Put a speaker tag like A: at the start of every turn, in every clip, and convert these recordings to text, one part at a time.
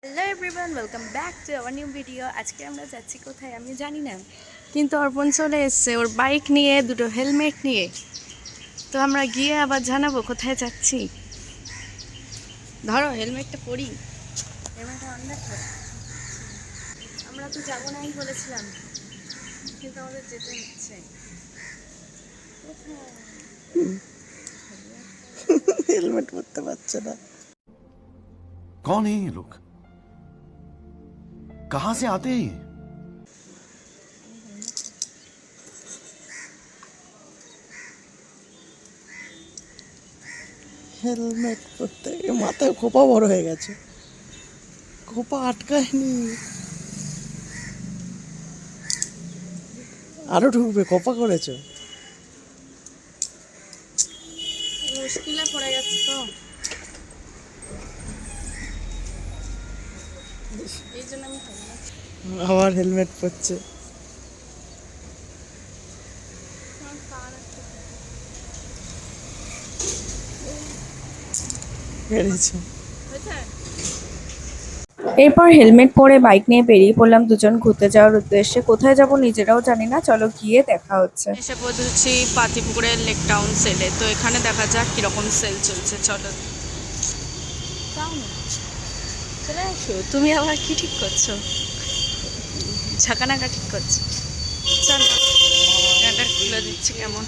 A: Hello everyone, welcome back to our new video. আজকে আমরা যাচ্ছি কোথায় আমি জানি না, কিন্তু অর্পণ চলে এসছে ওর বাইক নিয়ে, দুটো হেলমেট নিয়ে। তো আমরা গিয়ে আবার জানাবো কোথায় যাচ্ছি। ধরো হেলমেটটা পরি, হেলমেটটা অন রাখো। আমরা তো যাবো নাই বলেছিলাম, কিন্তু আমাদের যেতে হচ্ছে।
B: हेलमेट পরতে পারছে না।
C: कौन है ये लोग? कहां से आते हैं ये?
B: হেলমেট পরতে মাথায় খোপা বড় হয়ে গেছে, খোপা আটকায়নি, আরো ঢুকবে, খোপা করেছে।
A: মুশকিলে পড়ে গেছে তো, এই জন্য আমি
B: আবার হেলমেট পরছে। বেড়েছে।
A: এরপর হেলমেট পরে বাইক নিয়ে বেরিয়ে পড়লাম দুজন ঘুরতে যাওয়ার উদ্দেশ্যে। কোথায় যাব নিজেরাও জানি না, চলো গিয়ে দেখা হচ্ছে। এসে পৌঁছেছি পাতিপুকুরের লেক টাউন সেলে। তো এখানে দেখা যাক কিরকম সেল চলছে, চলো। চলে আসো, তুমি আবার কি ঠিক করছো? ঝাঁকানাকা ঠিক করছো, চলো। এটা খুলে দিচ্ছি কেমন।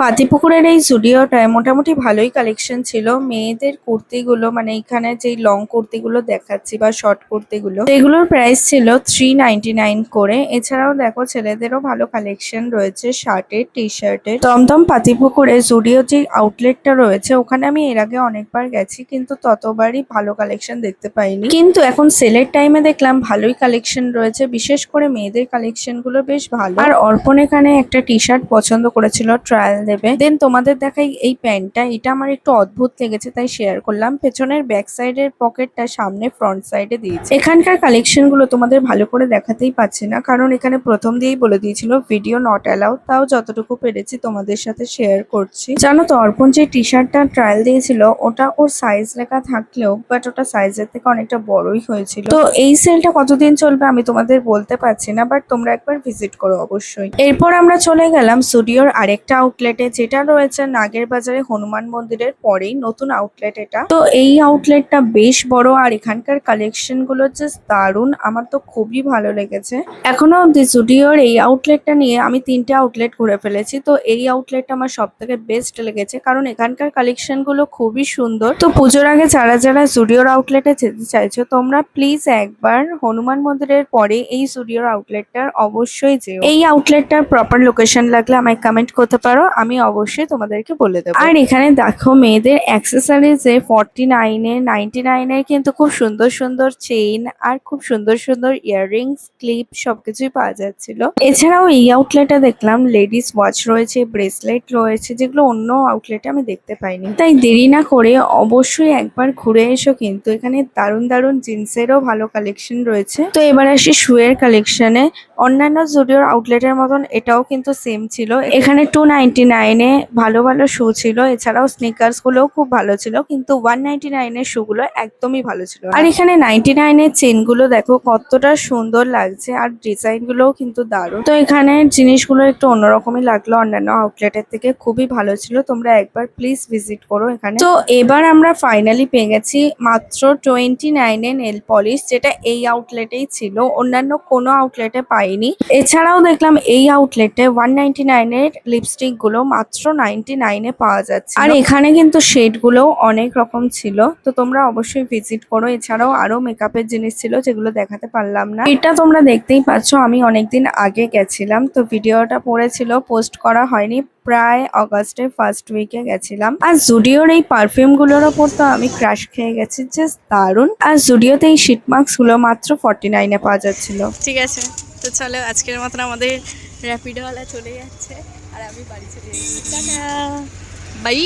A: পাতিপুকুরের এই জুডিওটায় মোটামুটি ভালোই কালেকশন ছিল। মেয়েদের কুর্তিগুলো, মানে এখানে যেই লং কুর্তিগুলো দেখাচ্ছি বা শর্ট কুর্তিগুলো, এগুলোর প্রাইস ছিল 399 করে। এছাড়াও দেখো ছেলেদেরও ভালো কালেকশন রয়েছে, শার্টের, টি শার্টের। দমদম পাতিপুকুরে জুডিও যে আউটলেটটা রয়েছে, ওখানে আমি এর আগে অনেকবার গেছি, কিন্তু ততবারই ভালো কালেকশন দেখতে পাইনি। কিন্তু এখন সেলের টাইমে দেখলাম ভালোই কালেকশন রয়েছে, বিশেষ করে মেয়েদের কালেকশন গুলো বেশ ভালো। আর অর্পণ এখানে একটা টি শার্ট পছন্দ করেছিল, ট্রায়াল দেবে। দেন তোমাদের দেখাই এই প্যান্টটা, এটা আমার একটু অদ্ভুত লেগেছে তাই শেয়ার করলাম। পেছনের ব্যাক সাইডের পকেটটা সামনে ফ্রন্ট সাইডে দিয়েছে। এখানকার কালেকশন গুলো তোমাদের ভালো করে দেখাতেই পাচ্ছি না, কারণ এখানে প্রথম দিয়েই বলে দিয়েছিল ভিডিও নট অ্যালাউ। তাও যতটুকু পেরেছি তোমাদের সাথে শেয়ার করছি। জানো তো, অর্পণ যে টি শার্টটা ট্রায়াল দিয়েছিল, ওটা ওর সাইজ লেখা থাকলেও বাট ওটা সাইজের থেকে অনেকটা বড়ই হয়েছিল। তো এই সেলটা কতদিন চলবে আমি তোমাদের বলতে পারছি না, বাট তোমরা একবার ভিজিট করো অবশ্যই। এরপর আমরা চলে গেলাম জুডিওর আরেকটা আউটলেটে, যেটা রয়েছে নাগের বাজারে হনুমান মন্দিরের পরেই নতুন আউটলেট এটা। তো এই আউটলেটটা বেশ বড়, আর এখানকার কালেকশন গুলো জাস্ট দারুণ, আমার তো খুবই ভালো লেগেছে। এখনো অব্দি জুডিওর এই আউটলেটটা নিয়ে আমি 3টে আউটলেট ঘুরে ফেলেছি। তো এই আউটলেটটা আমার সব থেকে বেস্ট লেগেছে, কারণ এখানকার কালেকশন গুলো খুবই সুন্দর। তো পুজোর আগে যারা যারা জুডিওর আউটলেটে যেতে চাইছো, তোমরা প্লিজ একবার হনুমান মন্দিরের পরে এই জুডিওর আউটলেটটার অবশ্যই যেও। এই আউটলেটটার প্রপার লোকেশন লাগলে আমায় কমেন্ট করতে পারো, আমি অবশ্যই তোমাদেরকে বলে দেবো। আর এখানে দেখো মেয়েদের অ্যাক্সেসরিজে 49-এ 99-এর কিন্তু খুব সুন্দর সুন্দর চেইন আর খুব সুন্দর সুন্দর ইয়াররিংস, ক্লিপ সবকিছুই পাওয়া যাচ্ছিল। এছাড়াও এই আউটলেটে দেখলাম লেডিস ওয়াচ রয়েছে, ব্রেসলেট রয়েছে, যেগুলো অন্য আউটলেটে আমি দেখতে পাইনি। তাই দেরি না করে অবশ্যই একবার ঘুরে এসো, কিন্তু এখানে দারুণ দারুণ জিন্সেরও ভালো কালেকশন রয়েছে। তো এবার আসি শুয়ের কালেকশনে। অন্যান্য জুডিওর আউটলেটের মতন এটাও কিন্তু সেম ছিল। এখানে 299-এ ভালো ভালো শু ছিল, এছাড়াও স্নিকার্স গুলোও খুব ভালো ছিল, কিন্তু 199-এর শু গুলো একদমই ভালো ছিল না। আর এখানে 99-এর চেন গুলো দেখো কতটা সুন্দর লাগছে, আর ডিজাইন গুলোও কিন্তু দারুণ। তো এখানে জিনিসগুলো একটু অন্যরকমই লাগলো অন্যান্য আউটলেটের থেকে, খুবই ভালো ছিল। তোমরা একবার প্লিজ ভিজিট করো এখানে। তো এবার আমরা ফাইনালি পেয়ে গেছি মাত্র 29-এ নেল পলিশ, যেটা এই আউটলেটেই ছিল, অন্যান্য কোনো আউটলেটে পাইনি। এছাড়াও দেখলাম এই আউটলেটে 199-এর লিপস্টিক গুলো মাত্র 99-এ পাওয়া যাচ্ছে। আর এখানে কিন্তু শেড গুলো অনেক রকম ছিল, তো তোমরা অবশ্যই ভিজিট করো। এছাড়াও আরো মেকআপের জিনিস ছিল যেগুলো দেখাতে পারলাম না। এটা তোমরা দেখতেই পাচ্ছ, আমি অনেকদিন আগে গেছিলাম, তো ভিডিওটা পড়েছিল, পোস্ট করা হয়নি। প্রায় অগাস্টের ফার্স্ট উইকে গেছিলাম। আর জুডিওর এই পারফিউম গুলোর ওপর তো আমি ক্রাশ খেয়ে গেছি, জাস্ট দারুণ। আর জুডিওতে এই শীট মাস্ক গুলো মাত্র 49-এ পাওয়া যাচ্ছিল। ঠিক আছে, তো চলো আজকের মতন আমাদের র্যাপিডোওয়ালা চলে যাচ্ছে, আর আমি বাড়ি চলে যাচ্ছি। Ta ta, by.